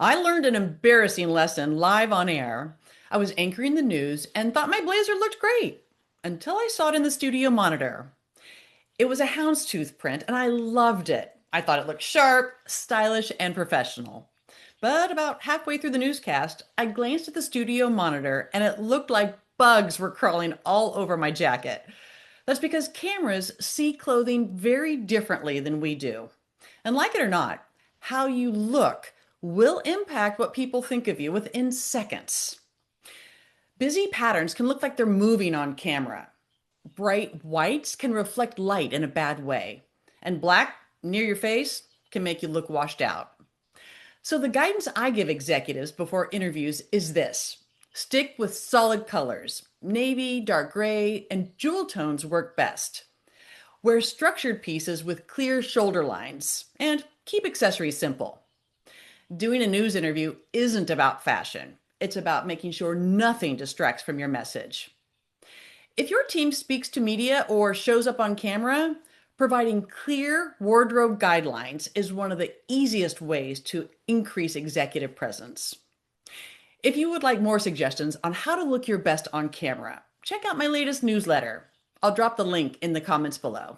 I learned an embarrassing lesson live on air. I was anchoring the news and thought my blazer looked great until I saw it in the studio monitor. It was a houndstooth print and I loved it. I thought it looked sharp, stylish, and professional. But about halfway through the newscast, I glanced at the studio monitor and it looked like bugs were crawling all over my jacket. That's because cameras see clothing very differently than we do. And like it or not, how you look will impact what people think of you within seconds. Busy patterns can look like they're moving on camera. Bright whites can reflect light in a bad way. And black near your face can make you look washed out. So, the guidance I give executives before interviews is this: stick with solid colors. Navy, dark gray, and jewel tones work best. Wear structured pieces with clear shoulder lines. And keep accessories simple. Doing a news interview isn't about fashion, it's about making sure nothing distracts from your message. If your team speaks to media or shows up on camera, providing clear wardrobe guidelines is one of the easiest ways to increase executive presence. If you would like more suggestions on how to look your best on camera, check out my latest newsletter. I'll drop the link in the comments below.